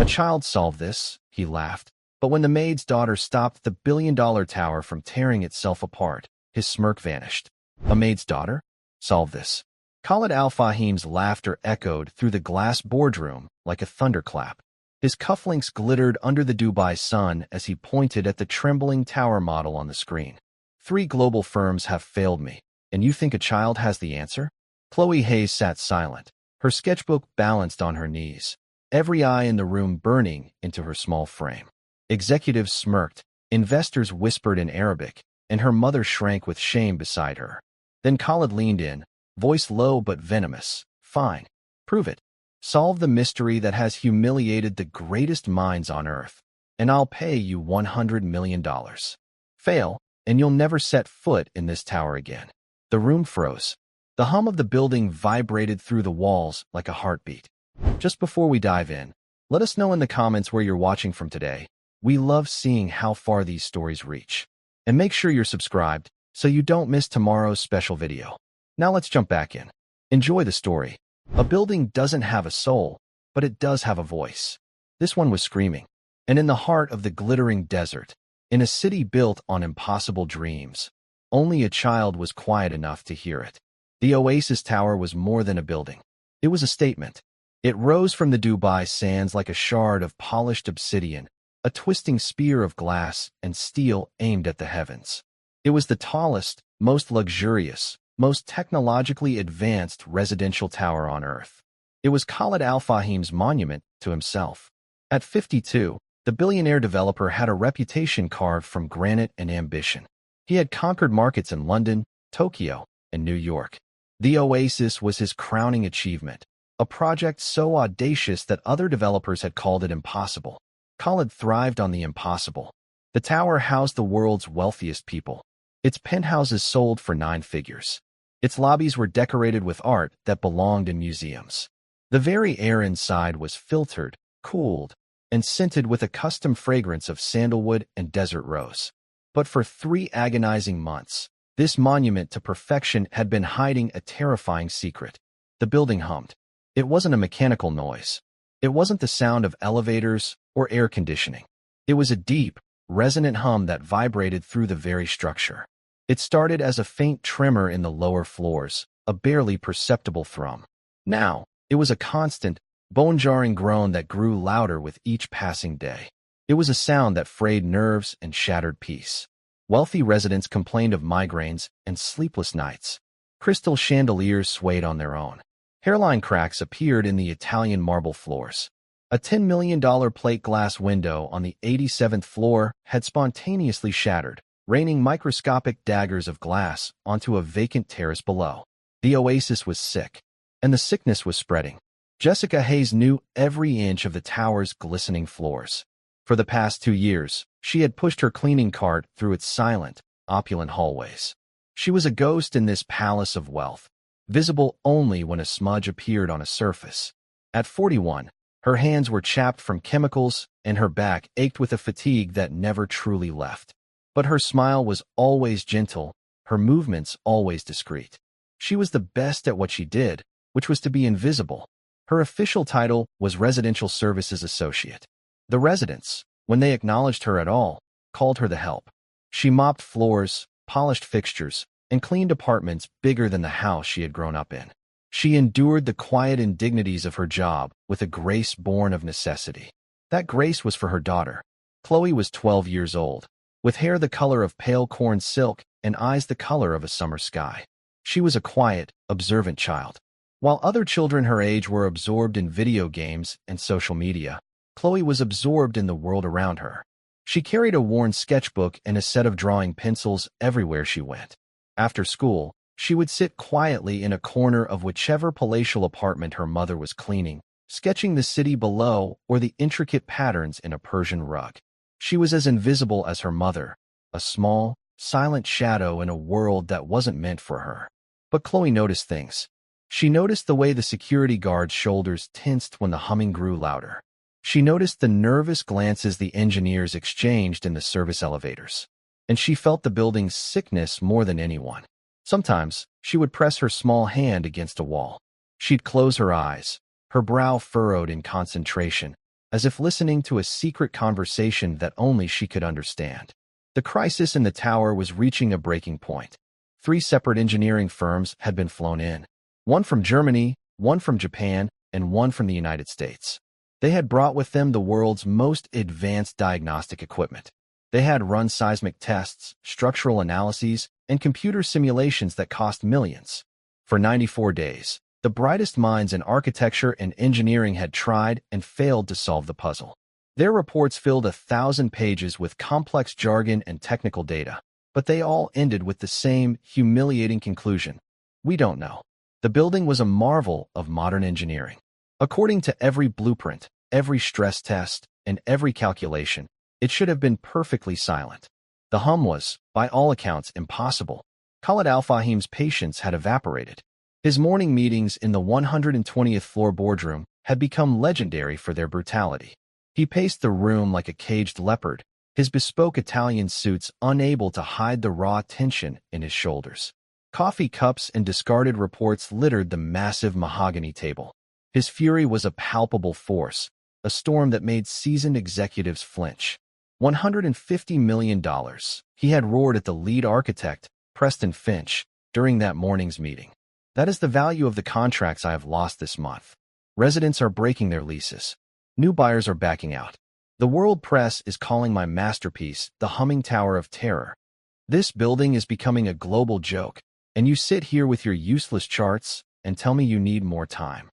A child solved this, he laughed. But when the maid's daughter stopped the billion-dollar tower from tearing itself apart, his smirk vanished. A maid's daughter? Solve this. Khalid Al-Fahim's laughter echoed through the glass boardroom like a thunderclap. His cufflinks glittered under the Dubai sun as he pointed at the trembling tower model on the screen. 3 global firms have failed me, and you think a child has the answer? Chloe Hayes sat silent, her sketchbook balanced on her knees, every eye in the room burning into her small frame. Executives smirked, investors whispered in Arabic, and her mother shrank with shame beside her. Then Khalid leaned in, voice low but venomous. Fine. Prove it. Solve the mystery that has humiliated the greatest minds on earth, and I'll pay you $100 million. Fail, and you'll never set foot in this tower again. The room froze. The hum of the building vibrated through the walls like a heartbeat. Just before we dive in, let us know in the comments where you're watching from today. We love seeing how far these stories reach. And make sure you're subscribed so you don't miss tomorrow's special video. Now let's jump back in. Enjoy the story. A building doesn't have a soul, but it does have a voice. This one was screaming. And in the heart of the glittering desert, in a city built on impossible dreams, only a child was quiet enough to hear it. The Oasis Tower was more than a building. It was a statement. It rose from the Dubai sands like a shard of polished obsidian, a twisting spear of glass and steel aimed at the heavens. It was the tallest, most luxurious, most technologically advanced residential tower on Earth. It was Khalid Al-Fahim's monument to himself. At 52, the billionaire developer had a reputation carved from granite and ambition. He had conquered markets in London, Tokyo, and New York. The Oasis was his crowning achievement, a project so audacious that other developers had called it impossible. Khalid thrived on the impossible. The tower housed the world's wealthiest people. Its penthouses sold for 9 figures. Its lobbies were decorated with art that belonged in museums. The very air inside was filtered, cooled, and scented with a custom fragrance of sandalwood and desert rose. But for 3 agonizing months, this monument to perfection had been hiding a terrifying secret. The building hummed. It wasn't a mechanical noise. It wasn't the sound of elevators or air conditioning. It was a deep, resonant hum that vibrated through the very structure. It started as a faint tremor in the lower floors, a barely perceptible thrum. Now, it was a constant, bone-jarring groan that grew louder with each passing day. It was a sound that frayed nerves and shattered peace. Wealthy residents complained of migraines and sleepless nights. Crystal chandeliers swayed on their own. Hairline cracks appeared in the Italian marble floors. A $10 million plate glass window on the 87th floor had spontaneously shattered, raining microscopic daggers of glass onto a vacant terrace below. The Oasis was sick, and the sickness was spreading. Jessica Hayes knew every inch of the tower's glistening floors. For the past 2 years, she had pushed her cleaning cart through its silent, opulent hallways. She was a ghost in this palace of wealth, visible only when a smudge appeared on a surface. At 41, her hands were chapped from chemicals and her back ached with a fatigue that never truly left. But her smile was always gentle, her movements always discreet. She was the best at what she did, which was to be invisible. Her official title was Residential Services Associate. The residents, when they acknowledged her at all, called her the help. She mopped floors, polished fixtures, and cleaned apartments bigger than the house she had grown up in. She endured the quiet indignities of her job with a grace born of necessity. That grace was for her daughter. Chloe was 12 years old, with hair the color of pale corn silk and eyes the color of a summer sky. She was a quiet, observant child. While other children her age were absorbed in video games and social media, Chloe was absorbed in the world around her. She carried a worn sketchbook and a set of drawing pencils everywhere she went. After school, she would sit quietly in a corner of whichever palatial apartment her mother was cleaning, sketching the city below or the intricate patterns in a Persian rug. She was as invisible as her mother, a small, silent shadow in a world that wasn't meant for her. But Chloe noticed things. She noticed the way the security guard's shoulders tensed when the humming grew louder. She noticed the nervous glances the engineers exchanged in the service elevators. And she felt the building's sickness more than anyone. Sometimes, she would press her small hand against a wall. She'd close her eyes, her brow furrowed in concentration, as if listening to a secret conversation that only she could understand. The crisis in the tower was reaching a breaking point. 3 separate engineering firms had been flown in. One from Germany, one from Japan, and one from the United States. They had brought with them the world's most advanced diagnostic equipment. They had run seismic tests, structural analyses, and computer simulations that cost millions. For 94 days, the brightest minds in architecture and engineering had tried and failed to solve the puzzle. Their reports filled 1,000 pages with complex jargon and technical data, but they all ended with the same humiliating conclusion: we don't know. The building was a marvel of modern engineering. According to every blueprint, every stress test, and every calculation, it should have been perfectly silent. The hum was, by all accounts, impossible. Khalid Al-Fahim's patience had evaporated. His morning meetings in the 120th floor boardroom had become legendary for their brutality. He paced the room like a caged leopard, his bespoke Italian suits unable to hide the raw tension in his shoulders. Coffee cups and discarded reports littered the massive mahogany table. His fury was a palpable force, a storm that made seasoned executives flinch. $150 million, he had roared at the lead architect, Preston Finch, during that morning's meeting. That is the value of the contracts I have lost this month. Residents are breaking their leases. New buyers are backing out. The world press is calling my masterpiece the humming tower of terror. This building is becoming a global joke, and you sit here with your useless charts and tell me you need more time.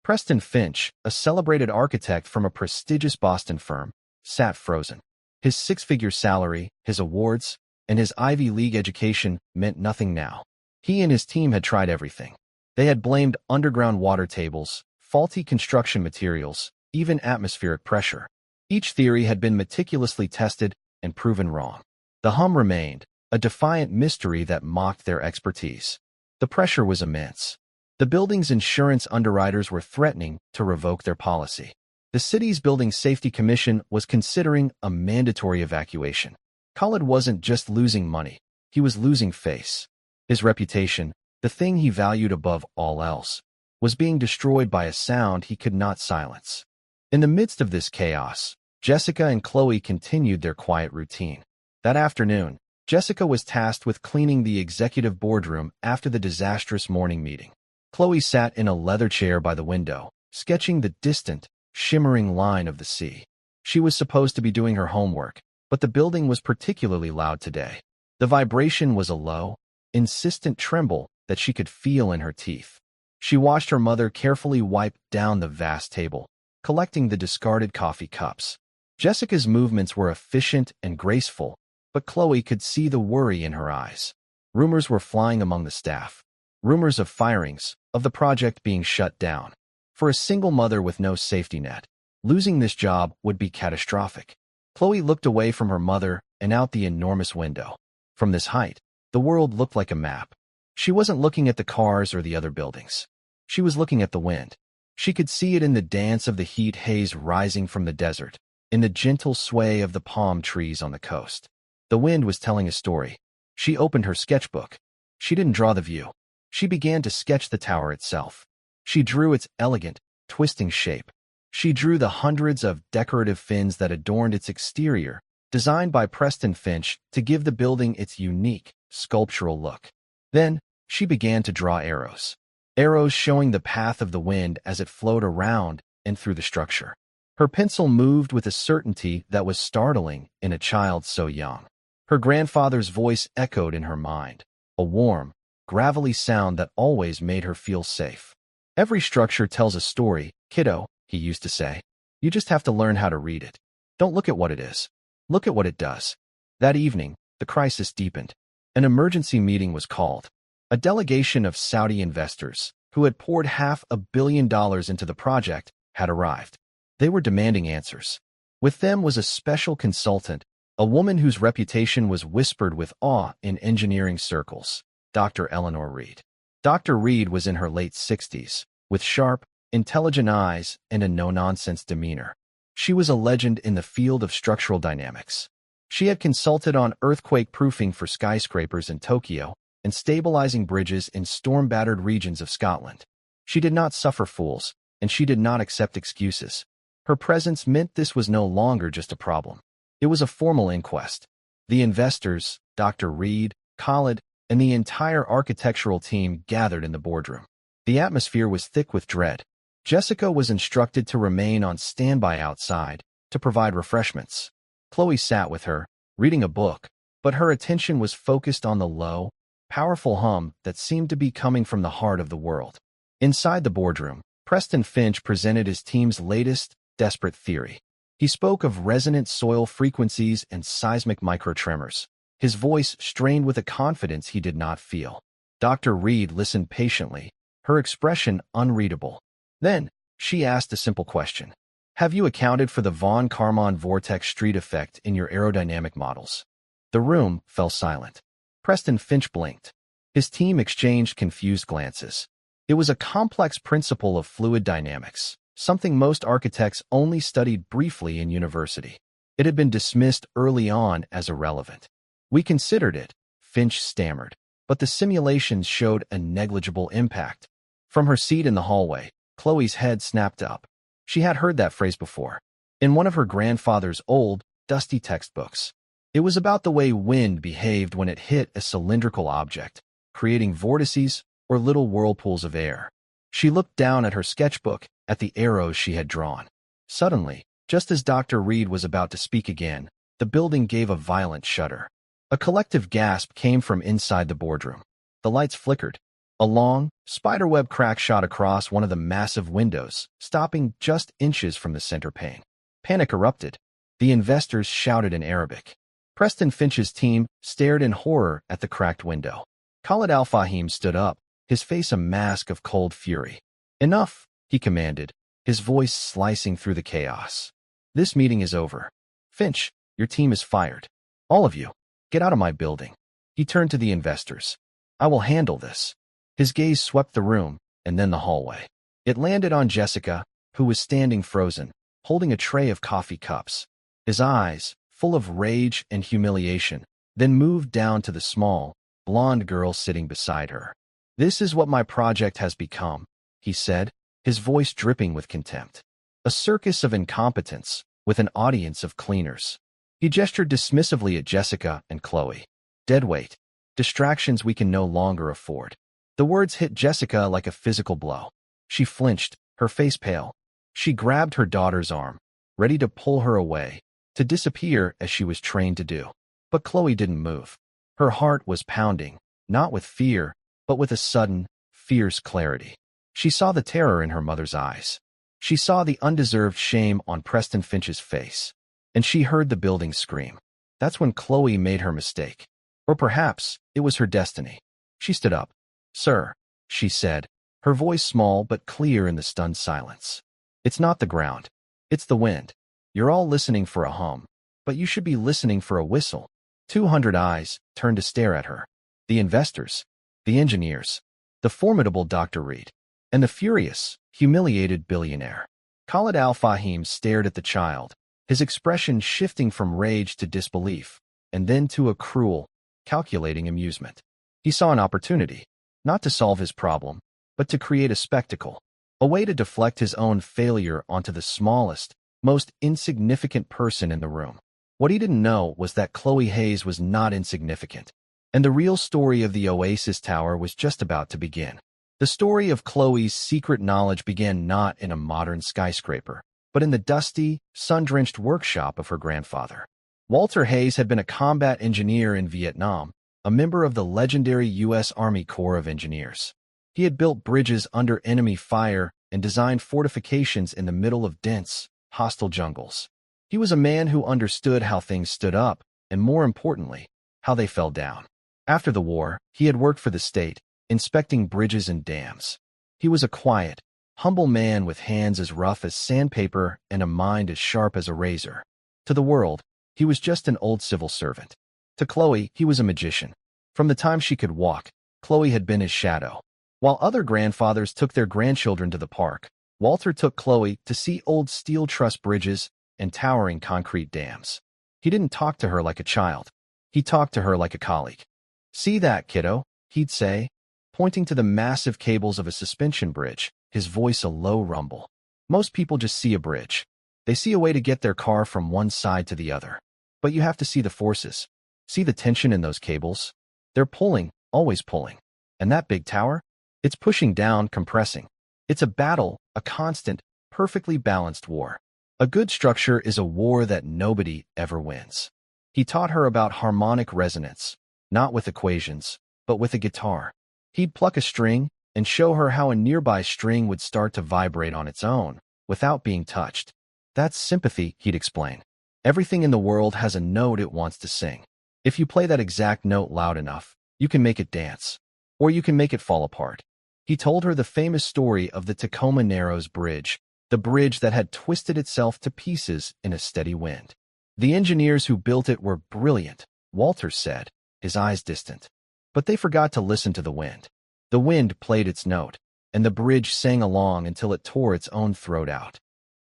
Preston Finch, a celebrated architect from a prestigious Boston firm, sat frozen. His 6-figure salary, his awards, and his Ivy League education meant nothing now. He and his team had tried everything. They had blamed underground water tables, faulty construction materials, even atmospheric pressure. Each theory had been meticulously tested and proven wrong. The hum remained, a defiant mystery that mocked their expertise. The pressure was immense. The building's insurance underwriters were threatening to revoke their policy. The city's Building Safety Commission was considering a mandatory evacuation. Khalid wasn't just losing money, he was losing face. His reputation, the thing he valued above all else, was being destroyed by a sound he could not silence. In the midst of this chaos, Jessica and Chloe continued their quiet routine. That afternoon, Jessica was tasked with cleaning the executive boardroom after the disastrous morning meeting. Chloe sat in a leather chair by the window, sketching the distant, shimmering line of the sea. She was supposed to be doing her homework, but the building was particularly loud today. The vibration was a low, insistent tremble that she could feel in her teeth. She watched her mother carefully wipe down the vast table, collecting the discarded coffee cups. Jessica's movements were efficient and graceful, but Chloe could see the worry in her eyes. Rumors were flying among the staff. Rumors of firings, of the project being shut down. For a single mother with no safety net, losing this job would be catastrophic. Chloe looked away from her mother and out the enormous window. From this height, the world looked like a map. She wasn't looking at the cars or the other buildings. She was looking at the wind. She could see it in the dance of the heat haze rising from the desert, in the gentle sway of the palm trees on the coast. The wind was telling a story. She opened her sketchbook. She didn't draw the view. She began to sketch the tower itself. She drew its elegant, twisting shape. She drew the hundreds of decorative fins that adorned its exterior, designed by Preston Finch to give the building its unique, sculptural look. Then, she began to draw arrows. Arrows showing the path of the wind as it flowed around and through the structure. Her pencil moved with a certainty that was startling in a child so young. Her grandfather's voice echoed in her mind, a warm, gravelly sound that always made her feel safe. Every structure tells a story, kiddo, he used to say. You just have to learn how to read it. Don't look at what it is. Look at what it does. That evening, the crisis deepened. An emergency meeting was called. A delegation of Saudi investors, who had poured $500 million into the project, had arrived. They were demanding answers. With them was a special consultant, a woman whose reputation was whispered with awe in engineering circles, Dr. Eleanor Reed. Dr. Reed was in her late 60s, with sharp, intelligent eyes and a no-nonsense demeanor. She was a legend in the field of structural dynamics. She had consulted on earthquake-proofing for skyscrapers in Tokyo and stabilizing bridges in storm-battered regions of Scotland. She did not suffer fools, and she did not accept excuses. Her presence meant this was no longer just a problem. It was a formal inquest. The investors, Dr. Reed, Khalid, and the entire architectural team gathered in the boardroom. The atmosphere was thick with dread. Jessica was instructed to remain on standby outside to provide refreshments. Chloe sat with her, reading a book, but her attention was focused on the low, powerful hum that seemed to be coming from the heart of the world. Inside the boardroom, Preston Finch presented his team's latest, desperate theory. He spoke of resonant soil frequencies and seismic microtremors, his voice strained with a confidence he did not feel. Dr. Reed listened patiently, her expression unreadable. Then, she asked a simple question. Have you accounted for the von Karman vortex street effect in your aerodynamic models? The room fell silent. Preston Finch blinked. His team exchanged confused glances. It was a complex principle of fluid dynamics, something most architects only studied briefly in university. It had been dismissed early on as irrelevant. We considered it, Finch stammered, but the simulations showed a negligible impact. From her seat in the hallway, Chloe's head snapped up. She had heard that phrase before, in one of her grandfather's old, dusty textbooks. It was about the way wind behaved when it hit a cylindrical object, creating vortices or little whirlpools of air. She looked down at her sketchbook, at the arrows she had drawn. Suddenly, just as Dr. Reed was about to speak again, the building gave a violent shudder. A collective gasp came from inside the boardroom. The lights flickered. A long, spiderweb crack shot across one of the massive windows, stopping just inches from the center pane. Panic erupted. The investors shouted in Arabic. Preston Finch's team stared in horror at the cracked window. Khalid Al-Fahim stood up, his face a mask of cold fury. Enough, he commanded, his voice slicing through the chaos. This meeting is over. Finch, your team is fired. All of you, get out of my building. He turned to the investors. I will handle this. His gaze swept the room, and then the hallway. It landed on Jessica, who was standing frozen, holding a tray of coffee cups. His eyes, full of rage and humiliation, then moved down to the small, blonde girl sitting beside her. This is what my project has become, he said, his voice dripping with contempt. A circus of incompetence, with an audience of cleaners. He gestured dismissively at Jessica and Chloe. Dead weight. Distractions we can no longer afford. The words hit Jessica like a physical blow. She flinched, her face pale. She grabbed her daughter's arm, ready to pull her away, to disappear as she was trained to do. But Chloe didn't move. Her heart was pounding, not with fear, but with a sudden, fierce clarity. She saw the terror in her mother's eyes. She saw the undeserved shame on Preston Finch's face. And she heard the building scream. That's when Chloe made her mistake. Or perhaps it was her destiny. She stood up. Sir, she said, her voice small but clear in the stunned silence. It's not the ground. It's the wind. You're all listening for a hum, but you should be listening for a whistle. 200 eyes turned to stare at her. The investors, the engineers, the formidable Dr. Reed, and the furious, humiliated billionaire. Khalid Al-Fahim stared at the child, his expression shifting from rage to disbelief, and then to a cruel, calculating amusement. He saw an opportunity, not to solve his problem, but to create a spectacle, a way to deflect his own failure onto the smallest, most insignificant person in the room. What he didn't know was that Chloe Hayes was not insignificant, and the real story of the Oasis Tower was just about to begin. The story of Chloe's secret knowledge began not in a modern skyscraper, but in the dusty, sun-drenched workshop of her grandfather. Walter Hayes had been a combat engineer in Vietnam, a member of the legendary U.S. Army Corps of Engineers. He had built bridges under enemy fire and designed fortifications in the middle of dense, hostile jungles. He was a man who understood how things stood up, and more importantly, how they fell down. After the war, he had worked for the state, inspecting bridges and dams. He was a quiet, humble man with hands as rough as sandpaper and a mind as sharp as a razor. To the world, he was just an old civil servant. To Chloe, he was a magician. From the time she could walk, Chloe had been his shadow. While other grandfathers took their grandchildren to the park, Walter took Chloe to see old steel truss bridges and towering concrete dams. He didn't talk to her like a child. He talked to her like a colleague. See that, kiddo, he'd say, pointing to the massive cables of a suspension bridge, his voice a low rumble. Most people just see a bridge. They see a way to get their car from one side to the other. But you have to see the forces. See the tension in those cables? They're pulling, always pulling. And that big tower? It's pushing down, compressing. It's a battle, a constant, perfectly balanced war. A good structure is a war that nobody ever wins. He taught her about harmonic resonance, not with equations, but with a guitar. He'd pluck a string and show her how a nearby string would start to vibrate on its own, without being touched. That's sympathy, he'd explain. Everything in the world has a note it wants to sing. If you play that exact note loud enough, you can make it dance. Or you can make it fall apart. He told her the famous story of the Tacoma Narrows Bridge, the bridge that had twisted itself to pieces in a steady wind. The engineers who built it were brilliant, Walter said, his eyes distant. But they forgot to listen to the wind. The wind played its note, and the bridge sang along until it tore its own throat out.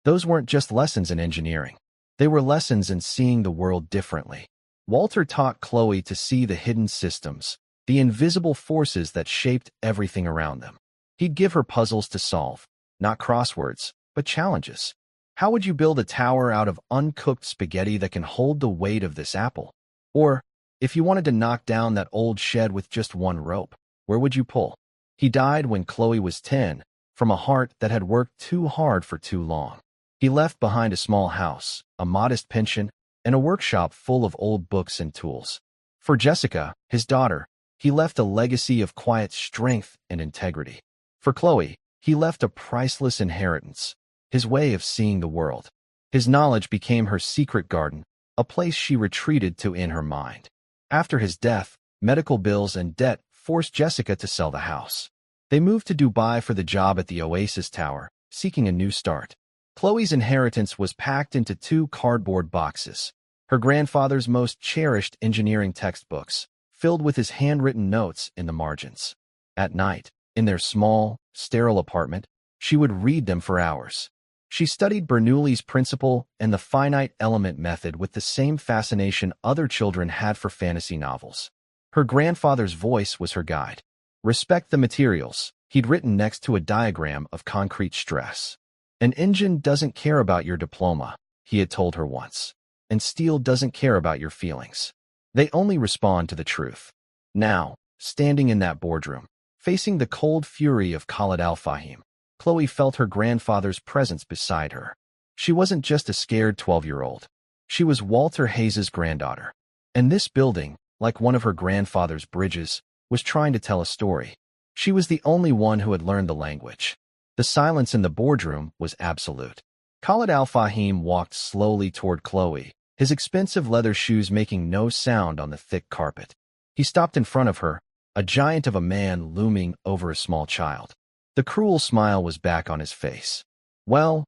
Those weren't just lessons in engineering. They were lessons in seeing the world differently. Walter taught Chloe to see the hidden systems, the invisible forces that shaped everything around them. He'd give her puzzles to solve, not crosswords, but challenges. How would you build a tower out of uncooked spaghetti that can hold the weight of this apple? Or, if you wanted to knock down that old shed with just one rope, where would you pull? He died when Chloe was 10, from a heart that had worked too hard for too long. He left behind a small house, a modest pension, and a workshop full of old books and tools. For Jessica, his daughter, he left a legacy of quiet strength and integrity. For Chloe, he left a priceless inheritance, his way of seeing the world. His knowledge became her secret garden, a place she retreated to in her mind. After his death, medical bills and debt forced Jessica to sell the house. They moved to Dubai for the job at the Oasis Tower, seeking a new start. Chloe's inheritance was packed into 2 cardboard boxes. Her grandfather's most cherished engineering textbooks, filled with his handwritten notes in the margins. At night, in their small, sterile apartment, she would read them for hours. She studied Bernoulli's principle and the finite element method with the same fascination other children had for fantasy novels. Her grandfather's voice was her guide. Respect the materials, he'd written next to a diagram of concrete stress. An engine doesn't care about your diploma, he had told her once. And steel doesn't care about your feelings. They only respond to the truth. Now, standing in that boardroom, facing the cold fury of Khalid Al-Fahim, Chloe felt her grandfather's presence beside her. She wasn't just a scared 12-year-old. She was Walter Hayes's granddaughter. And this building, like one of her grandfather's bridges, was trying to tell a story. She was the only one who had learned the language. The silence in the boardroom was absolute. Khalid Al-Fahim walked slowly toward Chloe, his expensive leather shoes making no sound on the thick carpet. He stopped in front of her, a giant of a man looming over a small child. The cruel smile was back on his face. Well,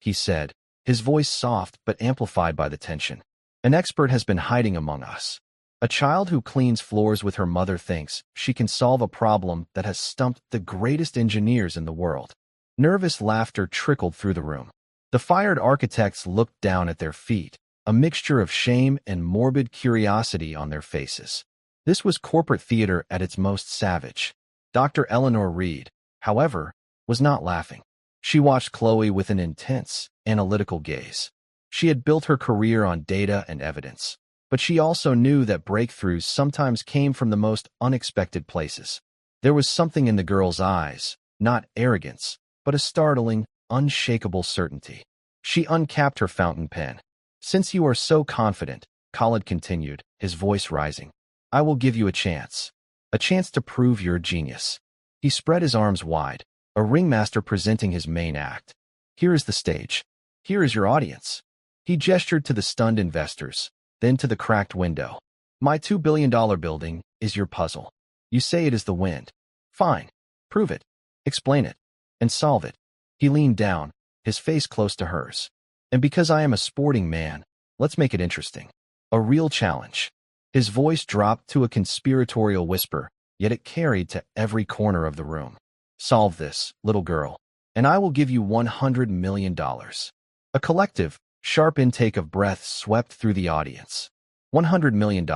he said, his voice soft but amplified by the tension. An expert has been hiding among us. A child who cleans floors with her mother thinks she can solve a problem that has stumped the greatest engineers in the world. Nervous laughter trickled through the room. The fired architects looked down at their feet, a mixture of shame and morbid curiosity on their faces. This was corporate theater at its most savage. Dr. Eleanor Reed, however, was not laughing. She watched Chloe with an intense, analytical gaze. She had built her career on data and evidence. But she also knew that breakthroughs sometimes came from the most unexpected places. There was something in the girl's eyes, not arrogance, but a startling, unshakable certainty. She uncapped her fountain pen. Since you are so confident, Khalid continued, his voice rising, I will give you a chance to prove you're a genius. He spread his arms wide, a ringmaster presenting his main act. Here is the stage. Here is your audience. He gestured to the stunned investors, then to the cracked window. My $2 billion building is your puzzle. You say it is the wind. Fine. Prove it. Explain it. And solve it. He leaned down, his face close to hers. And because I am a sporting man, let's make it interesting. A real challenge. His voice dropped to a conspiratorial whisper, yet it carried to every corner of the room. Solve this, little girl, and I will give you $100 million. A collective, sharp intake of breath swept through the audience. $100 million.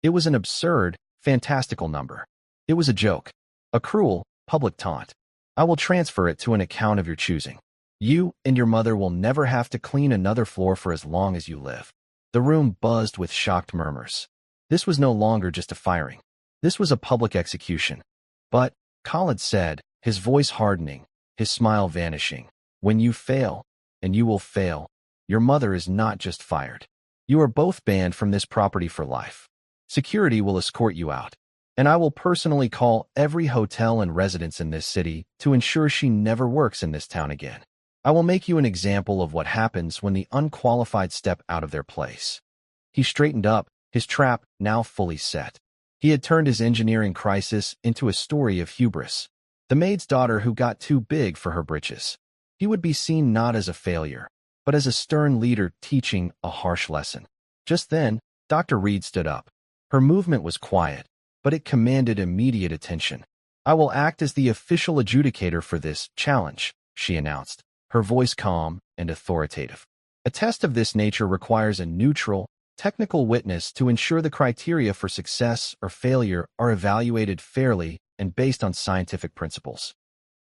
It was an absurd, fantastical number. It was a joke. A cruel, public taunt. I will transfer it to an account of your choosing. You and your mother will never have to clean another floor for as long as you live." The room buzzed with shocked murmurs. This was no longer just a firing. This was a public execution. "But," Khalid said, his voice hardening, his smile vanishing, "when you fail, and you will fail, your mother is not just fired. You are both banned from this property for life. Security will escort you out, and I will personally call every hotel and residence in this city to ensure she never works in this town again. I will make you an example of what happens when the unqualified step out of their place." He straightened up, his trap now fully set. He had turned his engineering crisis into a story of hubris. The maid's daughter who got too big for her britches. He would be seen not as a failure, but as a stern leader teaching a harsh lesson. Just then, Dr. Reed stood up. Her movement was quiet, but it commanded immediate attention. "I will act as the official adjudicator for this challenge," she announced, her voice calm and authoritative. "A test of this nature requires a neutral, technical witness to ensure the criteria for success or failure are evaluated fairly and based on scientific principles."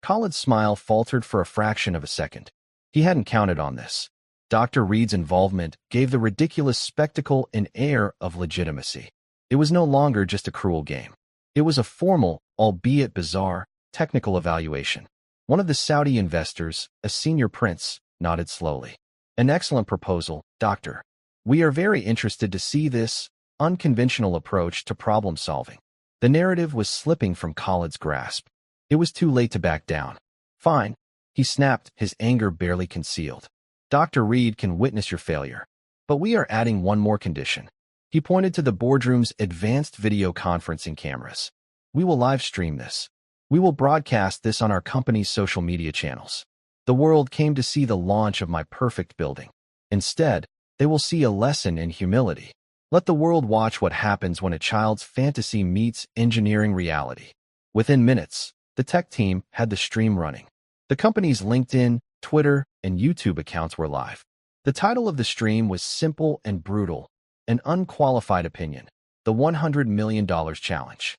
Khalid's smile faltered for a fraction of a second. He hadn't counted on this. Dr. Reed's involvement gave the ridiculous spectacle an air of legitimacy. It was no longer just a cruel game. It was a formal, albeit bizarre, technical evaluation. One of the Saudi investors, a senior prince, nodded slowly. "An excellent proposal, Doctor. We are very interested to see this unconventional approach to problem solving." The narrative was slipping from Khalid's grasp. It was too late to back down. "Fine," he snapped, his anger barely concealed. "Dr. Reed can witness your failure. But we are adding one more condition." He pointed to the boardroom's advanced video conferencing cameras. "We will live stream this. We will broadcast this on our company's social media channels. The world came to see the launch of my perfect building. Instead, they will see a lesson in humility. Let the world watch what happens when a child's fantasy meets engineering reality." Within minutes, the tech team had the stream running. The company's LinkedIn, Twitter, and YouTube accounts were live. The title of the stream was simple and brutal: "An Unqualified Opinion, the $100 million Challenge."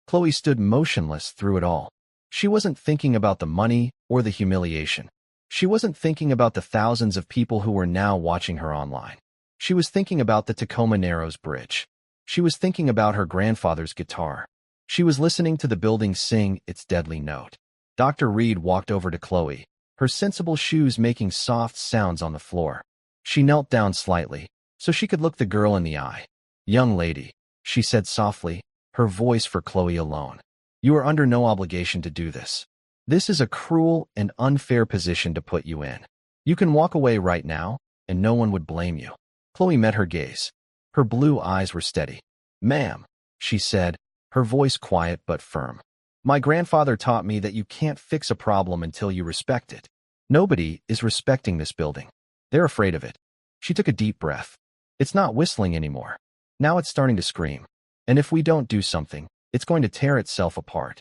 Chloe stood motionless through it all. She wasn't thinking about the money or the humiliation. She wasn't thinking about the thousands of people who were now watching her online. She was thinking about the Tacoma Narrows Bridge. She was thinking about her grandfather's guitar. She was listening to the building sing its deadly note. Dr. Reed walked over to Chloe, her sensible shoes making soft sounds on the floor. She knelt down slightly, so she could look the girl in the eye. "Young lady," she said softly, her voice for Chloe alone, "you are under no obligation to do this. This is a cruel and unfair position to put you in. You can walk away right now, and no one would blame you." Chloe met her gaze. Her blue eyes were steady. "Ma'am," she said, her voice quiet but firm. "My grandfather taught me that you can't fix a problem until you respect it. Nobody is respecting this building. They're afraid of it." She took a deep breath. "It's not whistling anymore. Now it's starting to scream. And if we don't do something, it's going to tear itself apart."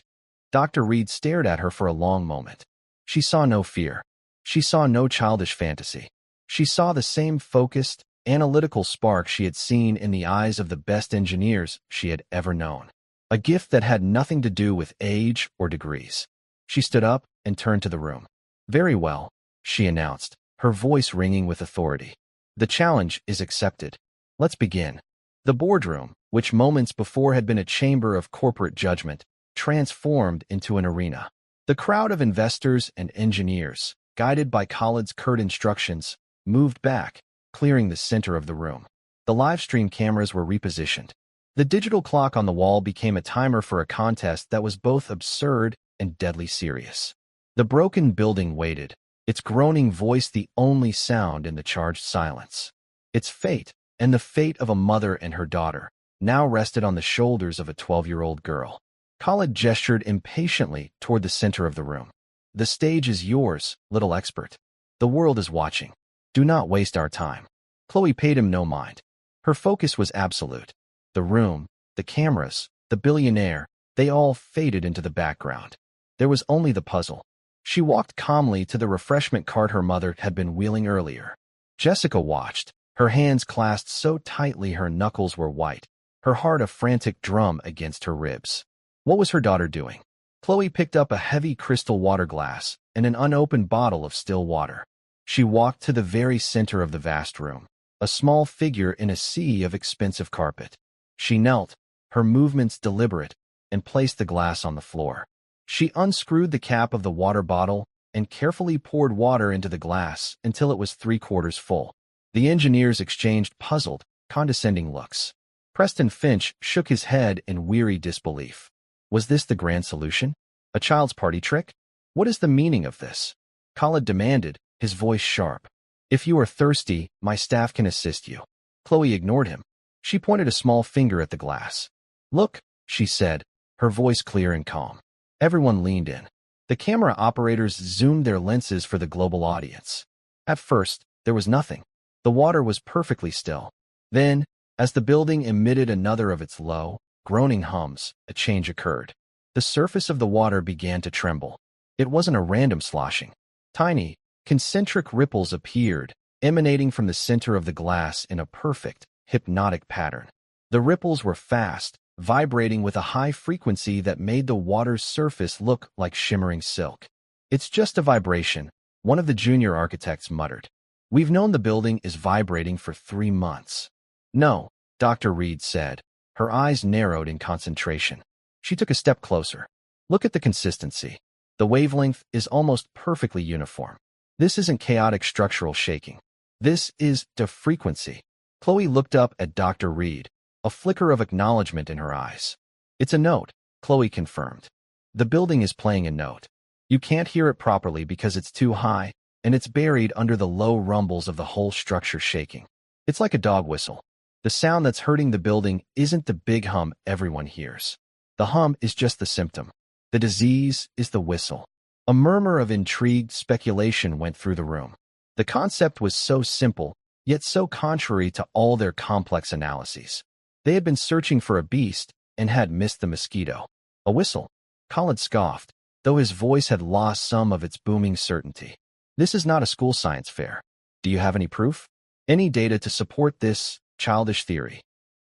Dr. Reed stared at her for a long moment. She saw no fear. She saw no childish fantasy. She saw the same focused, analytical spark she had seen in the eyes of the best engineers she had ever known. A gift that had nothing to do with age or degrees. She stood up and turned to the room. "Very well," she announced, her voice ringing with authority. "The challenge is accepted. Let's begin." The boardroom, which moments before had been a chamber of corporate judgment, transformed into an arena. The crowd of investors and engineers, guided by Khalid's curt instructions, moved back, clearing the center of the room. The live stream cameras were repositioned. The digital clock on the wall became a timer for a contest that was both absurd and deadly serious. The broken building waited, its groaning voice the only sound in the charged silence. Its fate, and the fate of a mother and her daughter, now rested on the shoulders of a 12-year-old girl. Khalid gestured impatiently toward the center of the room. "The stage is yours, little expert. The world is watching. Do not waste our time." Chloe paid him no mind. Her focus was absolute. The room, the cameras, the billionaire, they all faded into the background. There was only the puzzle. She walked calmly to the refreshment cart her mother had been wheeling earlier. Jessica watched, her hands clasped so tightly her knuckles were white, her heart a frantic drum against her ribs. What was her daughter doing? Chloe picked up a heavy crystal water glass and an unopened bottle of still water. She walked to the very center of the vast room, a small figure in a sea of expensive carpet. She knelt, her movements deliberate, and placed the glass on the floor. She unscrewed the cap of the water bottle and carefully poured water into the glass until it was 3/4 full. The engineers exchanged puzzled, condescending looks. Preston Finch shook his head in weary disbelief. Was this the grand solution? A child's party trick? What is the meaning of this? Khalid demanded, his voice sharp. If you are thirsty, my staff can assist you. Chloe ignored him. She pointed a small finger at the glass. Look, she said, her voice clear and calm. Everyone leaned in. The camera operators zoomed their lenses for the global audience. At first, there was nothing. The water was perfectly still. Then, as the building emitted another of its low, groaning hums, a change occurred. The surface of the water began to tremble. It wasn't a random sloshing. Tiny, concentric ripples appeared, emanating from the center of the glass in a perfect, hypnotic pattern. The ripples were fast, vibrating with a high frequency that made the water's surface look like shimmering silk. It's just a vibration, one of the junior architects muttered. We've known the building is vibrating for 3 months. No, Dr. Reed said. Her eyes narrowed in concentration. She took a step closer. Look at the consistency. The wavelength is almost perfectly uniform. This isn't chaotic structural shaking. This is the frequency. Chloe looked up at Dr. Reed, a flicker of acknowledgement in her eyes. It's a note, Chloe confirmed. The building is playing a note. You can't hear it properly because it's too high, and it's buried under the low rumbles of the whole structure shaking. It's like a dog whistle. The sound that's hurting the building isn't the big hum everyone hears. The hum is just the symptom. The disease is the whistle. A murmur of intrigued speculation went through the room. The concept was so simple, yet so contrary to all their complex analyses. They had been searching for a beast and had missed the mosquito. A whistle. Khalid scoffed, though his voice had lost some of its booming certainty. This is not a school science fair. Do you have any proof? Any data to support this childish theory?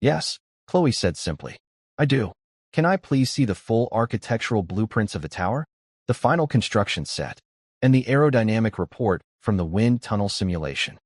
Yes, Chloe said simply. I do. Can I please see the full architectural blueprints of the tower? The final construction set, and the aerodynamic report from the wind tunnel simulation.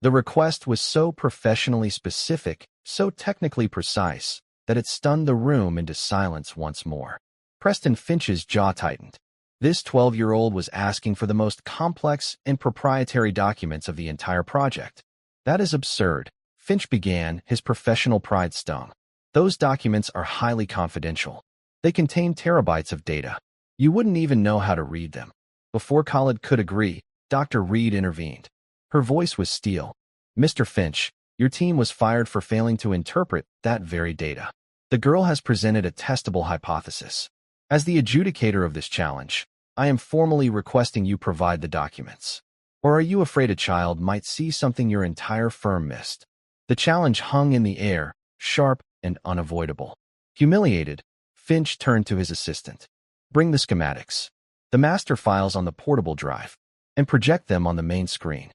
The request was so professionally specific, so technically precise, that it stunned the room into silence once more. Preston Finch's jaw tightened. This 12-year-old was asking for the most complex and proprietary documents of the entire project. That is absurd, Finch began, his professional pride stung. Those documents are highly confidential. They contain terabytes of data. You wouldn't even know how to read them. Before Khalid could agree, Dr. Reed intervened. Her voice was steel. Mr. Finch, your team was fired for failing to interpret that very data. The girl has presented a testable hypothesis. As the adjudicator of this challenge, I am formally requesting you provide the documents. Or are you afraid a child might see something your entire firm missed? The challenge hung in the air, sharp and unavoidable. Humiliated, Finch turned to his assistant. Bring the schematics, the master files on the portable drive, and project them on the main screen.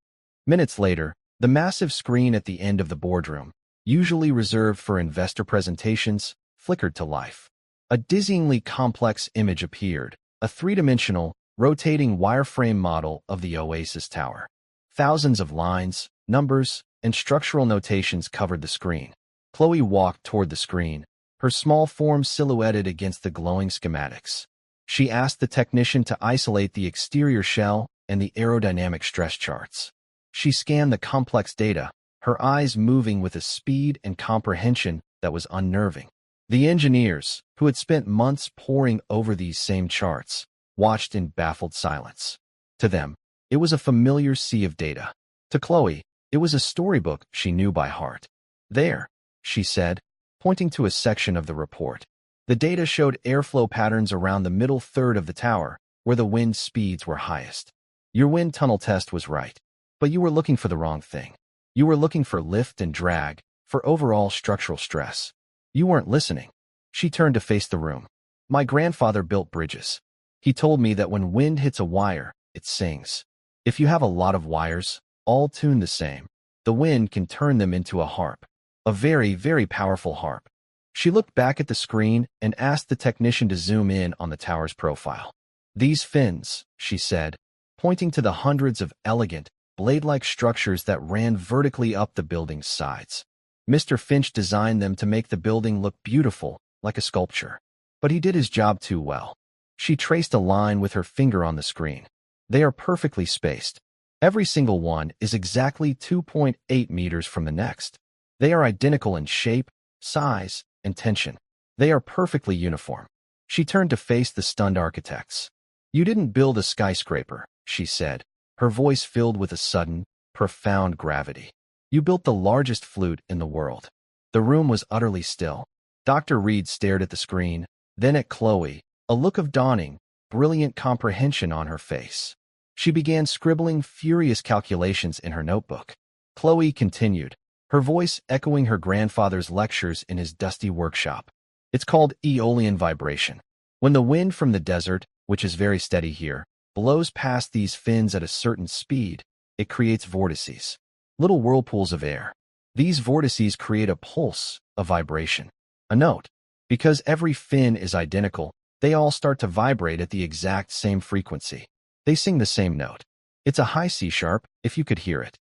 Minutes later, the massive screen at the end of the boardroom, usually reserved for investor presentations, flickered to life. A dizzyingly complex image appeared, a three-dimensional, rotating wireframe model of the Oasis Tower. Thousands of lines, numbers, and structural notations covered the screen. Chloe walked toward the screen, her small form silhouetted against the glowing schematics. She asked the technician to isolate the exterior shell and the aerodynamic stress charts. She scanned the complex data, her eyes moving with a speed and comprehension that was unnerving. The engineers, who had spent months poring over these same charts, watched in baffled silence. To them, it was a familiar sea of data. To Chloe, it was a storybook she knew by heart. There, she said, pointing to a section of the report. The data showed airflow patterns around the middle third of the tower, where the wind speeds were highest. Your wind tunnel test was right, but you were looking for the wrong thing. You were looking for lift and drag, for overall structural stress. You weren't listening. She turned to face the room. My grandfather built bridges. He told me that when wind hits a wire, it sings. If you have a lot of wires, all tuned the same, the wind can turn them into a harp. A very, very powerful harp. She looked back at the screen and asked the technician to zoom in on the tower's profile. "These fins," she said, pointing to the hundreds of elegant, blade-like structures that ran vertically up the building's sides. Mr. Finch designed them to make the building look beautiful, like a sculpture. But he did his job too well. She traced a line with her finger on the screen. They are perfectly spaced. Every single one is exactly 2.8 meters from the next. They are identical in shape, size, and tension. They are perfectly uniform. She turned to face the stunned architects. "You didn't build a skyscraper," she said, her voice filled with a sudden, profound gravity. "You built the largest flute in the world." The room was utterly still. Dr. Reed stared at the screen, then at Chloe, a look of dawning, brilliant comprehension on her face. She began scribbling furious calculations in her notebook. Chloe continued, her voice echoing her grandfather's lectures in his dusty workshop. "It's called aeolian vibration. When the wind from the desert, which is very steady here, blows past these fins at a certain speed, it creates vortices, little whirlpools of air. These vortices create a pulse, a vibration, a note. Because every fin is identical, they all start to vibrate at the exact same frequency. They sing the same note. It's a high C sharp, if you could hear it."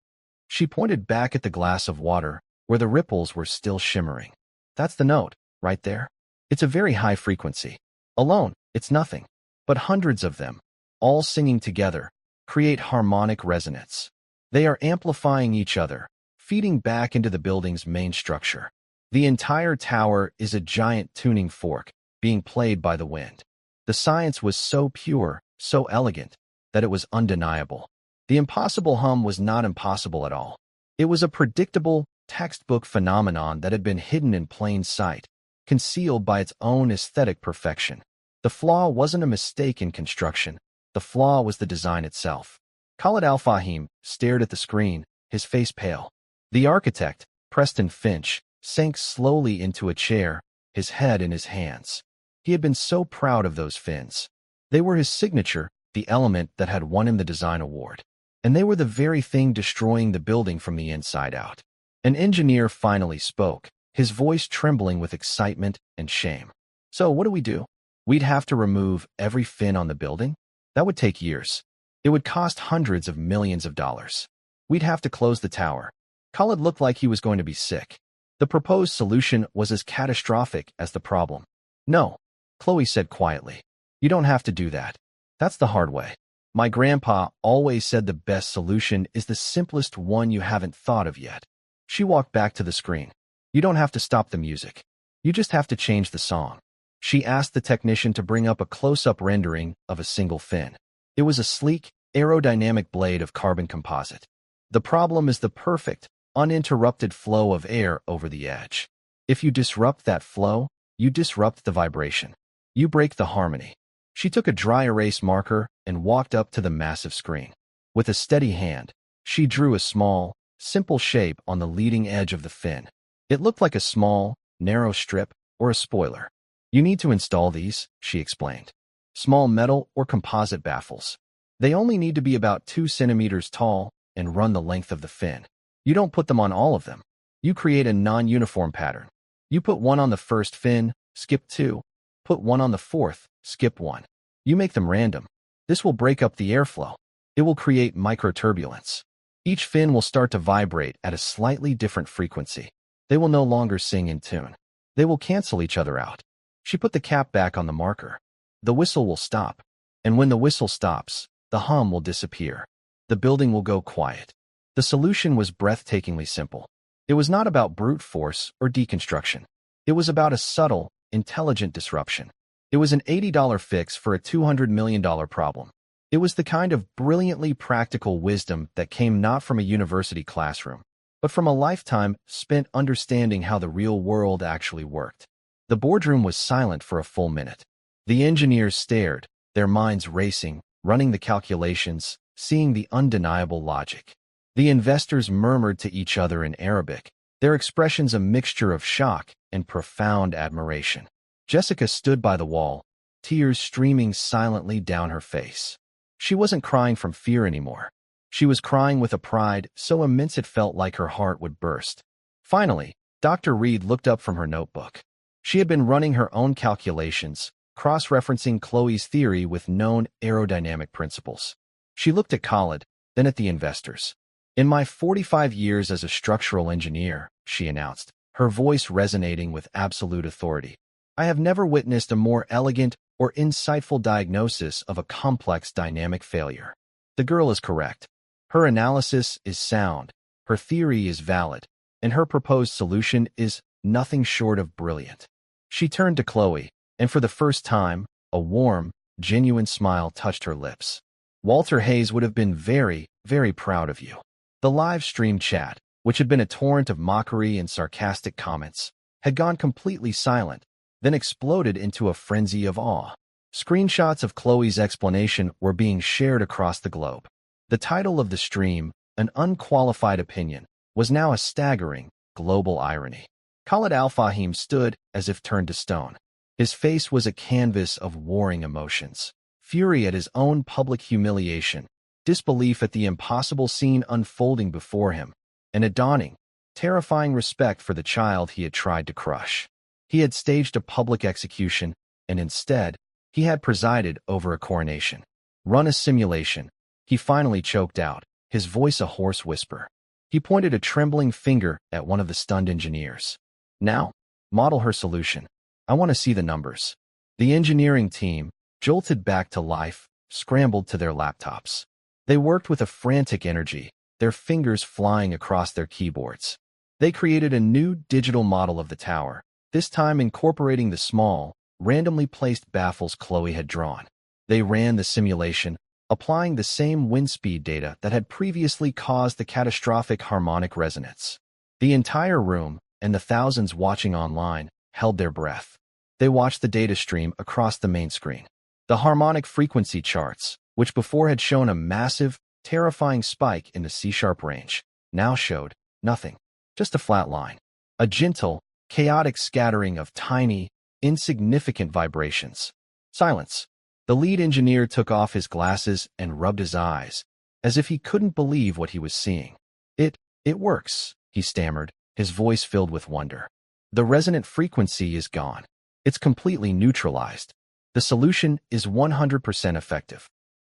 She pointed back at the glass of water, where the ripples were still shimmering. "That's the note, right there. It's a very high frequency. Alone, it's nothing. But hundreds of them, all singing together, create harmonic resonance. They are amplifying each other, feeding back into the building's main structure. The entire tower is a giant tuning fork, being played by the wind." The science was so pure, so elegant, that it was undeniable. The impossible hum was not impossible at all. It was a predictable, textbook phenomenon that had been hidden in plain sight, concealed by its own aesthetic perfection. The flaw wasn't a mistake in construction. The flaw was the design itself. Khalid Al-Fahim stared at the screen, his face pale. The architect, Preston Finch, sank slowly into a chair, his head in his hands. He had been so proud of those fins. They were his signature, the element that had won him the design award. And they were the very thing destroying the building from the inside out. An engineer finally spoke, his voice trembling with excitement and shame. "So what do we do? We'd have to remove every fin on the building? That would take years. It would cost hundreds of millions of dollars. We'd have to close the tower." Khalid looked like he was going to be sick. The proposed solution was as catastrophic as the problem. "No," Chloe said quietly. "You don't have to do that. That's the hard way. My grandpa always said the best solution is the simplest one you haven't thought of yet." She walked back to the screen. "You don't have to stop the music. You just have to change the song." She asked the technician to bring up a close-up rendering of a single fin. It was a sleek, aerodynamic blade of carbon composite. "The problem is the perfect, uninterrupted flow of air over the edge. If you disrupt that flow, you disrupt the vibration. You break the harmony." She took a dry erase marker and walked up to the massive screen. With a steady hand, she drew a small, simple shape on the leading edge of the fin. It looked like a small, narrow strip or a spoiler. "You need to install these," she explained. "Small metal or composite baffles. They only need to be about 2 centimeters tall and run the length of the fin. You don't put them on all of them. You create a non-uniform pattern. You put one on the first fin, skip 2. Put one on the fourth, skip 1. You make them random. This will break up the airflow. It will create microturbulence. Each fin will start to vibrate at a slightly different frequency. They will no longer sing in tune. They will cancel each other out." She put the cap back on the marker. "The whistle will stop. And when the whistle stops, the hum will disappear. The building will go quiet." The solution was breathtakingly simple. It was not about brute force or deconstruction. It was about a subtle, intelligent disruption. It was an $80 fix for a $200 million problem. It was the kind of brilliantly practical wisdom that came not from a university classroom, but from a lifetime spent understanding how the real world actually worked. The boardroom was silent for a full minute. The engineers stared, their minds racing, running the calculations, seeing the undeniable logic. The investors murmured to each other in Arabic, their expressions a mixture of shock and profound admiration. Jessica stood by the wall, tears streaming silently down her face. She wasn't crying from fear anymore. She was crying with a pride so immense it felt like her heart would burst. Finally, Dr. Reed looked up from her notebook. She had been running her own calculations, cross-referencing Chloe's theory with known aerodynamic principles. She looked at Khalid, then at the investors. "In my 45 years as a structural engineer," she announced, her voice resonating with absolute authority, "I have never witnessed a more elegant or insightful diagnosis of a complex dynamic failure. The girl is correct. Her analysis is sound, her theory is valid, and her proposed solution is nothing short of brilliant." She turned to Chloe, and for the first time, a warm, genuine smile touched her lips. "Walter Hayes would have been very, very proud of you." The live stream chat, which had been a torrent of mockery and sarcastic comments, had gone completely silent, then exploded into a frenzy of awe. Screenshots of Chloe's explanation were being shared across the globe. The title of the stream, "An Unqualified Opinion," was now a staggering, global irony. Khalid Al-Fahim stood as if turned to stone. His face was a canvas of warring emotions: fury at his own public humiliation, disbelief at the impossible scene unfolding before him, and a dawning, terrifying respect for the child he had tried to crush. He had staged a public execution, and instead, he had presided over a coronation. "Run a simulation," he finally choked out, his voice a hoarse whisper. He pointed a trembling finger at one of the stunned engineers. "Now, model her solution. I want to see the numbers." The engineering team, jolted back to life, scrambled to their laptops. They worked with a frantic energy, their fingers flying across their keyboards. They created a new digital model of the tower, this time incorporating the small, randomly placed baffles Chloe had drawn. They ran the simulation, applying the same wind speed data that had previously caused the catastrophic harmonic resonance. The entire room, and the thousands watching online, held their breath. They watched the data stream across the main screen. The harmonic frequency charts, which before had shown a massive, terrifying spike in the C-sharp range, now showed nothing, just a flat line. A gentle, chaotic scattering of tiny, insignificant vibrations. Silence. The lead engineer took off his glasses and rubbed his eyes, as if he couldn't believe what he was seeing. It works," he stammered, his voice filled with wonder. "The resonant frequency is gone. It's completely neutralized. The solution is 100% effective."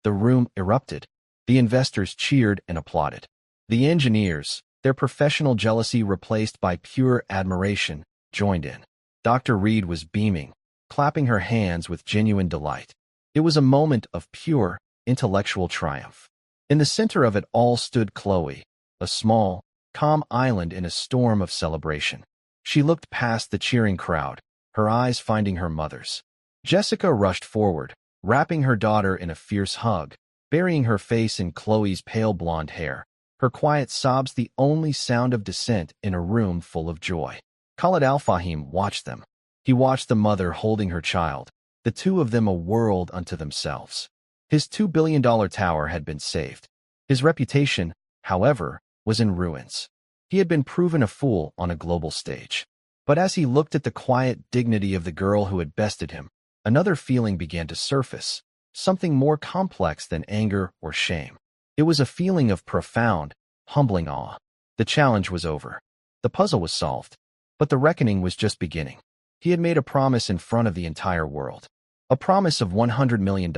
The room erupted. The investors cheered and applauded. The engineers, their professional jealousy replaced by pure admiration, joined in. Dr. Reed was beaming, clapping her hands with genuine delight. It was a moment of pure, intellectual triumph. In the center of it all stood Chloe, a small, calm island in a storm of celebration. She looked past the cheering crowd, her eyes finding her mother's. Jessica rushed forward, wrapping her daughter in a fierce hug, burying her face in Chloe's pale blonde hair, her quiet sobs the only sound of dissent in a room full of joy. Khalid Al-Fahim watched them. He watched the mother holding her child, the two of them a world unto themselves. His $2 billion tower had been saved. His reputation, however, was in ruins. He had been proven a fool on a global stage. But as he looked at the quiet dignity of the girl who had bested him, another feeling began to surface, something more complex than anger or shame. It was a feeling of profound, humbling awe. The challenge was over. The puzzle was solved. But the reckoning was just beginning. He had made a promise in front of the entire world. A promise of $100 million.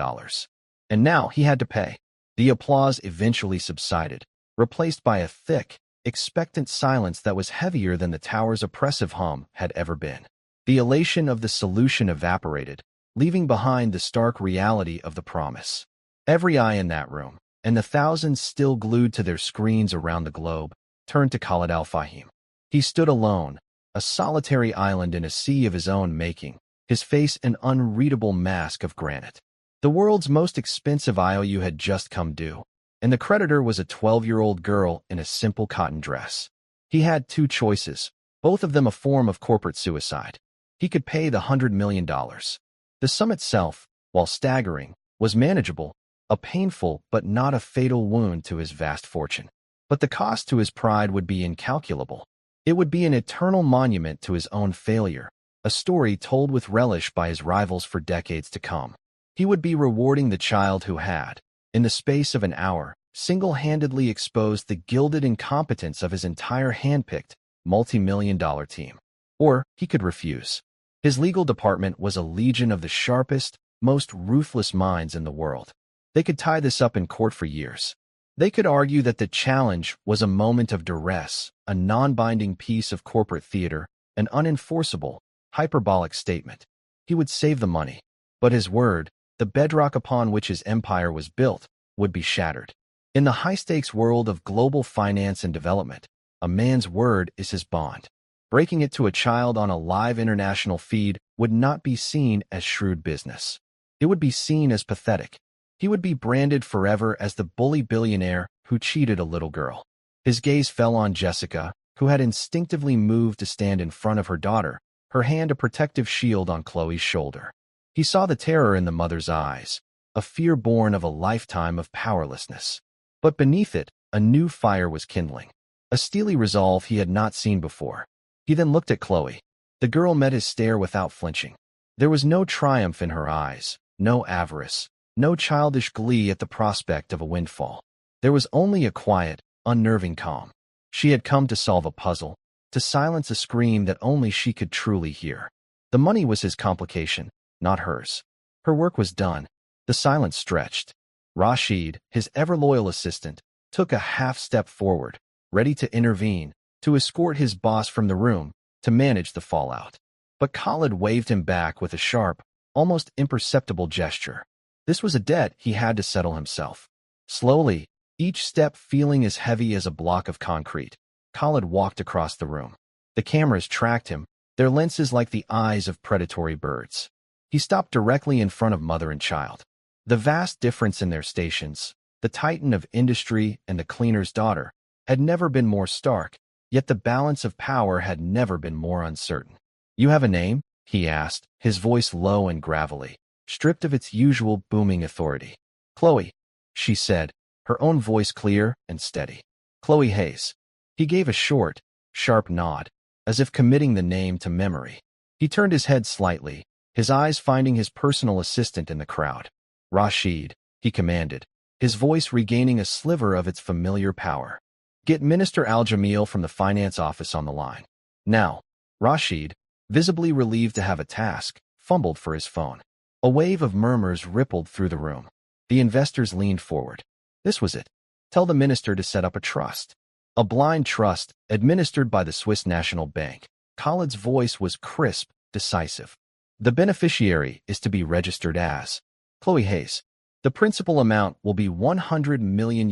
And now he had to pay. The applause eventually subsided, replaced by a thick, expectant silence that was heavier than the tower's oppressive hum had ever been. The elation of the solution evaporated, leaving behind the stark reality of the promise. Every eye in that room, and the thousands still glued to their screens around the globe, turned to Khalid Al-Fahim. He stood alone, a solitary island in a sea of his own making, his face an unreadable mask of granite. The world's most expensive IOU had just come due, and the creditor was a 12-year-old girl in a simple cotton dress. He had two choices, both of them a form of corporate suicide. He could pay the $100 million. The sum itself, while staggering, was manageable, a painful but not a fatal wound to his vast fortune. But the cost to his pride would be incalculable. It would be an eternal monument to his own failure, a story told with relish by his rivals for decades to come. He would be rewarding the child who had, in the space of an hour, single-handedly exposed the gilded incompetence of his entire hand-picked, multi-million-dollar team. Or he could refuse. His legal department was a legion of the sharpest, most ruthless minds in the world. They could tie this up in court for years. They could argue that the challenge was a moment of duress, a non-binding piece of corporate theater, an unenforceable, hyperbolic statement. He would save the money. But his word, the bedrock upon which his empire was built, would be shattered. In the high-stakes world of global finance and development, a man's word is his bond. Breaking it to a child on a live international feed would not be seen as shrewd business. It would be seen as pathetic. He would be branded forever as the bully billionaire who cheated a little girl. His gaze fell on Jessica, who had instinctively moved to stand in front of her daughter, her hand a protective shield on Chloe's shoulder. He saw the terror in the mother's eyes, a fear born of a lifetime of powerlessness. But beneath it, a new fire was kindling, a steely resolve he had not seen before. He then looked at Chloe. The girl met his stare without flinching. There was no triumph in her eyes, no avarice, no childish glee at the prospect of a windfall. There was only a quiet, unnerving calm. She had come to solve a puzzle, to silence a scream that only she could truly hear. The money was his complication, not hers. Her work was done. The silence stretched. Rashid, his ever-loyal assistant, took a half-step forward, ready to intervene, to escort his boss from the room, to manage the fallout. But Khalid waved him back with a sharp, almost imperceptible gesture. This was a debt he had to settle himself. Slowly, each step feeling as heavy as a block of concrete, Khalid walked across the room. The cameras tracked him, their lenses like the eyes of predatory birds. He stopped directly in front of mother and child. The vast difference in their stations, the titan of industry and the cleaner's daughter, had never been more stark, yet the balance of power had never been more uncertain. "You have a name?" he asked, his voice low and gravelly, stripped of its usual booming authority. "Chloe," she said, her own voice clear and steady. "Chloe Hayes." He gave a short, sharp nod, as if committing the name to memory. He turned his head slightly, his eyes finding his personal assistant in the crowd. "Rashid," he commanded, his voice regaining a sliver of its familiar power. "Get Minister Al-Jamil from the finance office on the line." Now, Rashid, visibly relieved to have a task, fumbled for his phone. A wave of murmurs rippled through the room. The investors leaned forward. This was it. Tell the minister to set up a trust. A blind trust, administered by the Swiss National Bank. Khalid's voice was crisp, decisive. The beneficiary is to be registered as Chloe Hayes. The principal amount will be $100 million.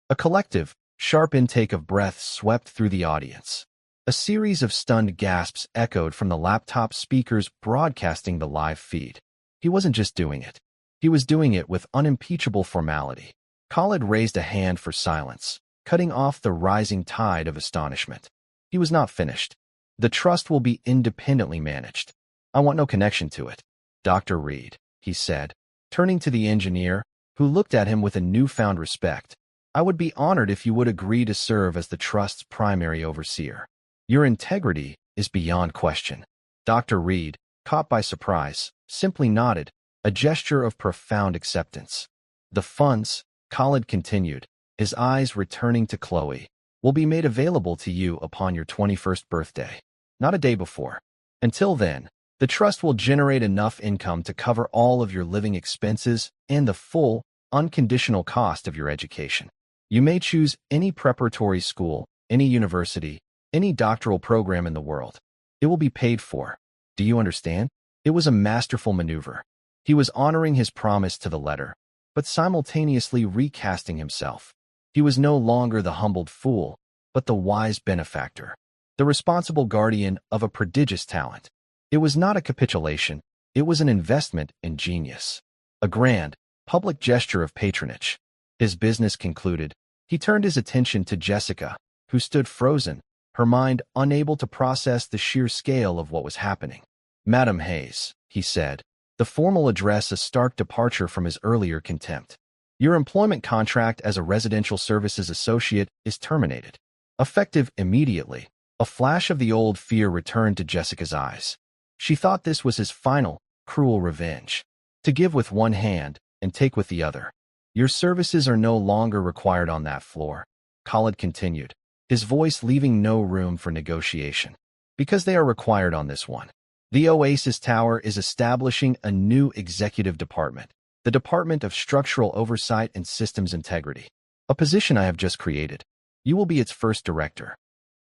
A collective, sharp intake of breath swept through the audience. A series of stunned gasps echoed from the laptop speakers broadcasting the live feed. He wasn't just doing it. He was doing it with unimpeachable formality. Khalid raised a hand for silence, cutting off the rising tide of astonishment. He was not finished. "The trust will be independently managed. I want no connection to it." "Dr. Reed," he said, turning to the engineer, who looked at him with a newfound respect, "I would be honored if you would agree to serve as the trust's primary overseer. Your integrity is beyond question." Dr. Reed, caught by surprise, simply nodded, a gesture of profound acceptance. "The funds," Khalid continued, his eyes returning to Chloe, "will be made available to you upon your 21st birthday, not a day before. Until then, the trust will generate enough income to cover all of your living expenses and the full, unconditional cost of your education. You may choose any preparatory school, any university, any doctoral program in the world. It will be paid for. Do you understand?" It was a masterful maneuver. He was honoring his promise to the letter, but simultaneously recasting himself. He was no longer the humbled fool, but the wise benefactor, the responsible guardian of a prodigious talent. It was not a capitulation, it was an investment in genius. A grand, public gesture of patronage. His business concluded, he turned his attention to Jessica, who stood frozen, her mind unable to process the sheer scale of what was happening. "Madam Hayes," he said, the formal address a stark departure from his earlier contempt. "Your employment contract as a residential services associate is terminated. Effective immediately." A flash of the old fear returned to Jessica's eyes. She thought this was his final, cruel revenge. To give with one hand and take with the other. "Your services are no longer required on that floor," Khalid continued, his voice leaving no room for negotiation. "Because they are required on this one. The Oasis Tower is establishing a new executive department, the Department of Structural Oversight and Systems Integrity, a position I have just created. You will be its first director.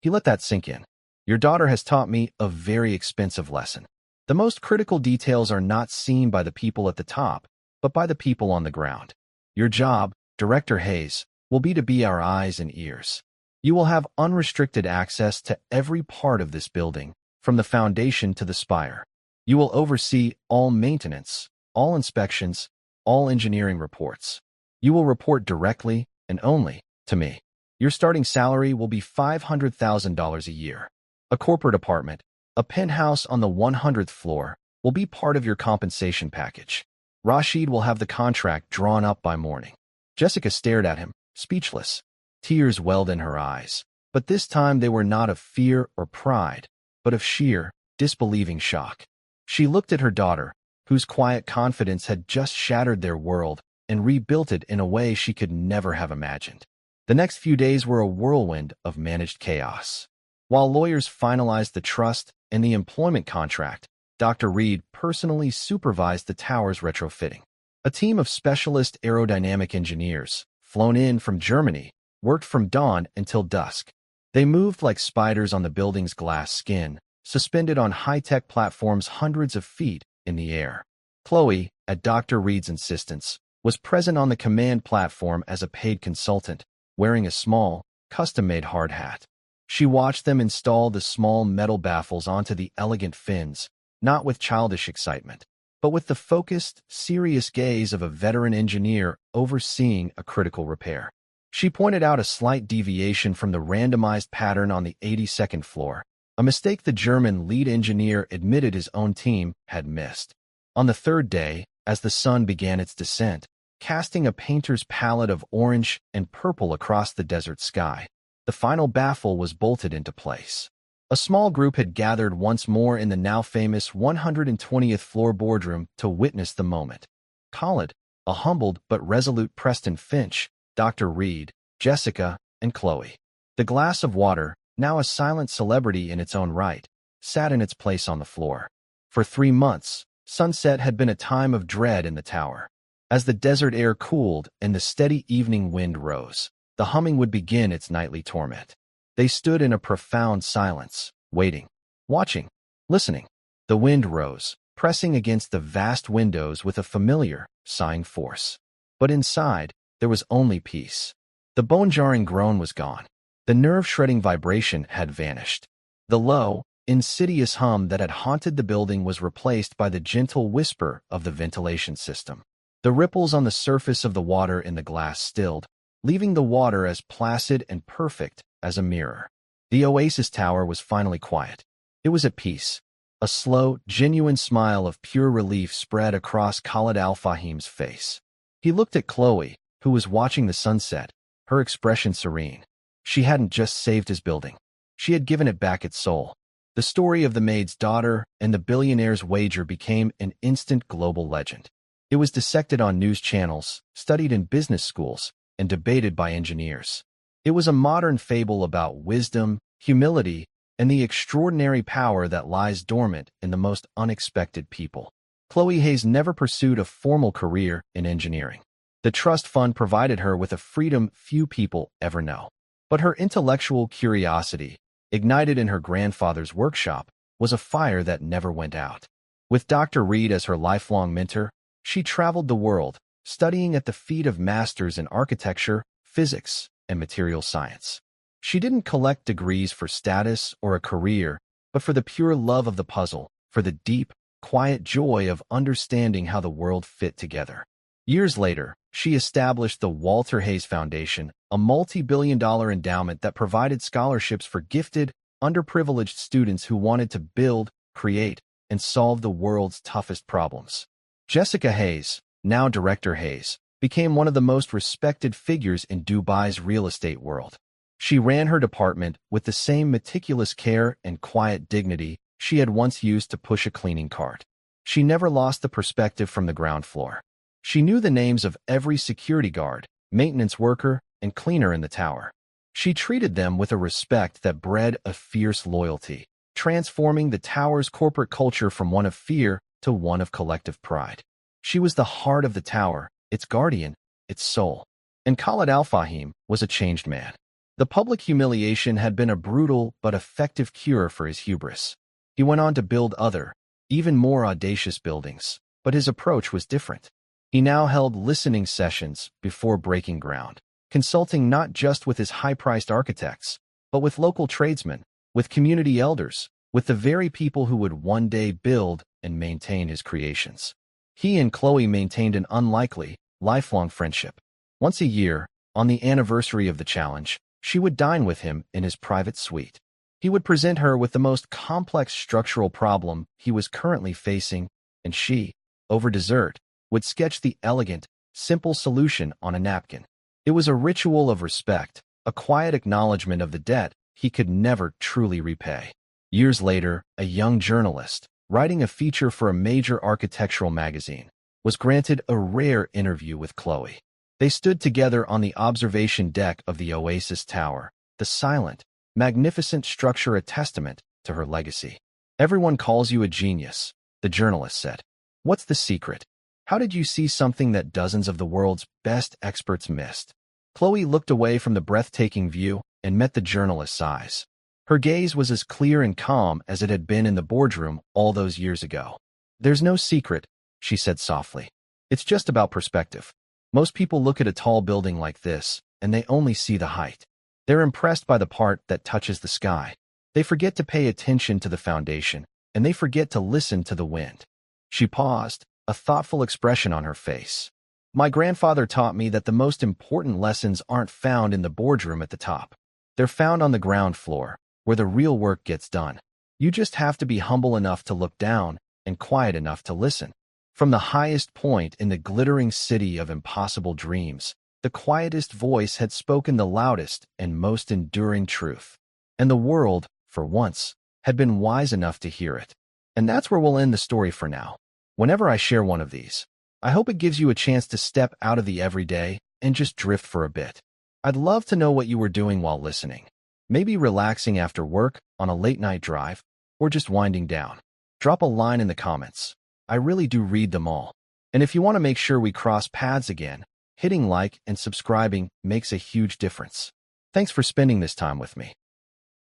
He let that sink in. Your daughter has taught me a very expensive lesson. The most critical details are not seen by the people at the top, but by the people on the ground. Your job, Director Hayes, will be our eyes and ears. You will have unrestricted access to every part of this building, from the foundation to the spire. You will oversee all maintenance, all inspections, all engineering reports. You will report directly and only to me. Your starting salary will be $500,000 a year. A corporate apartment, a penthouse on the 100th floor, will be part of your compensation package. Rashid will have the contract drawn up by morning. Jessica stared at him, speechless. Tears welled in her eyes, but this time they were not of fear or pride, but of sheer, disbelieving shock. She looked at her daughter, whose quiet confidence had just shattered their world and rebuilt it in a way she could never have imagined. The next few days were a whirlwind of managed chaos. While lawyers finalized the trust and the employment contract, Dr. Reed personally supervised the tower's retrofitting. A team of specialist aerodynamic engineers, flown in from Germany, worked from dawn until dusk. They moved like spiders on the building's glass skin, suspended on high-tech platforms hundreds of feet in the air. Chloe, at Dr. Reed's insistence, was present on the command platform as a paid consultant, wearing a small, custom-made hard hat. She watched them install the small metal baffles onto the elegant fins, not with childish excitement, but with the focused, serious gaze of a veteran engineer overseeing a critical repair. She pointed out a slight deviation from the randomized pattern on the 82nd floor, a mistake the German lead engineer admitted his own team had missed. On the third day, as the sun began its descent, casting a painter's palette of orange and purple across the desert sky, the final baffle was bolted into place. A small group had gathered once more in the now famous 120th floor boardroom to witness the moment. Khalid, a humbled but resolute Preston Finch, Dr. Reed, Jessica, and Chloe. The glass of water, now a silent celebrity in its own right, sat in its place on the floor. For 3 months, sunset had been a time of dread in the tower. As the desert air cooled and the steady evening wind rose, the humming would begin its nightly torment. They stood in a profound silence, waiting, watching, listening. The wind rose, pressing against the vast windows with a familiar, sighing force. But inside, there was only peace. The bone-jarring groan was gone. The nerve-shredding vibration had vanished. The low, insidious hum that had haunted the building was replaced by the gentle whisper of the ventilation system. The ripples on the surface of the water in the glass stilled, leaving the water as placid and perfect as a mirror. The Oasis Tower was finally quiet. It was at peace. A slow, genuine smile of pure relief spread across Khalid Al-Fahim's face. He looked at Chloe, who was watching the sunset, her expression serene. She hadn't just saved his building. She had given it back its soul. The story of the maid's daughter and the billionaire's wager became an instant global legend. It was dissected on news channels, studied in business schools, and debated by engineers. It was a modern fable about wisdom, humility, and the extraordinary power that lies dormant in the most unexpected people. Chloe Hayes never pursued a formal career in engineering. The trust fund provided her with a freedom few people ever know. But her intellectual curiosity, ignited in her grandfather's workshop, was a fire that never went out. With Dr. Reed as her lifelong mentor, she traveled the world, studying at the feet of masters in architecture, physics, and material science. She didn't collect degrees for status or a career, but for the pure love of the puzzle, for the deep, quiet joy of understanding how the world fit together. Years later, she established the Walter Hayes Foundation, a multi-billion-dollar endowment that provided scholarships for gifted, underprivileged students who wanted to build, create, and solve the world's toughest problems. Jessica Hayes, now Director Hayes, became one of the most respected figures in Dubai's real estate world. She ran her department with the same meticulous care and quiet dignity she had once used to push a cleaning cart. She never lost the perspective from the ground floor. She knew the names of every security guard, maintenance worker, and cleaner in the tower. She treated them with a respect that bred a fierce loyalty, transforming the tower's corporate culture from one of fear to one of collective pride. She was the heart of the tower, its guardian, its soul. And Khalid Al-Fahim was a changed man. The public humiliation had been a brutal but effective cure for his hubris. He went on to build other, even more audacious buildings, but his approach was different. He now held listening sessions before breaking ground, consulting not just with his high-priced architects, but with local tradesmen, with community elders, with the very people who would one day build and maintain his creations. He and Chloe maintained an unlikely, lifelong friendship. Once a year, on the anniversary of the challenge, she would dine with him in his private suite. He would present her with the most complex structural problem he was currently facing, and she, over dessert, would sketch the elegant, simple solution on a napkin. It was a ritual of respect, a quiet acknowledgement of the debt he could never truly repay. Years later, a young journalist, writing a feature for a major architectural magazine, was granted a rare interview with Chloe. They stood together on the observation deck of the Oasis Tower, the silent, magnificent structure a testament to her legacy. "Everyone calls you a genius," the journalist said. "What's the secret? How did you see something that dozens of the world's best experts missed?" Chloe looked away from the breathtaking view and met the journalist's eyes. Her gaze was as clear and calm as it had been in the boardroom all those years ago. "There's no secret," she said softly. "It's just about perspective. Most people look at a tall building like this, and they only see the height. They're impressed by the part that touches the sky. They forget to pay attention to the foundation, and they forget to listen to the wind." She paused, a thoughtful expression on her face. "My grandfather taught me that the most important lessons aren't found in the boardroom at the top. They're found on the ground floor, where the real work gets done. You just have to be humble enough to look down and quiet enough to listen." From the highest point in the glittering city of impossible dreams, the quietest voice had spoken the loudest and most enduring truth. And the world, for once, had been wise enough to hear it. And that's where we'll end the story for now. Whenever I share one of these, I hope it gives you a chance to step out of the everyday and just drift for a bit. I'd love to know what you were doing while listening. Maybe relaxing after work, on a late-night drive, or just winding down. Drop a line in the comments. I really do read them all. And if you want to make sure we cross paths again, hitting like and subscribing makes a huge difference. Thanks for spending this time with me.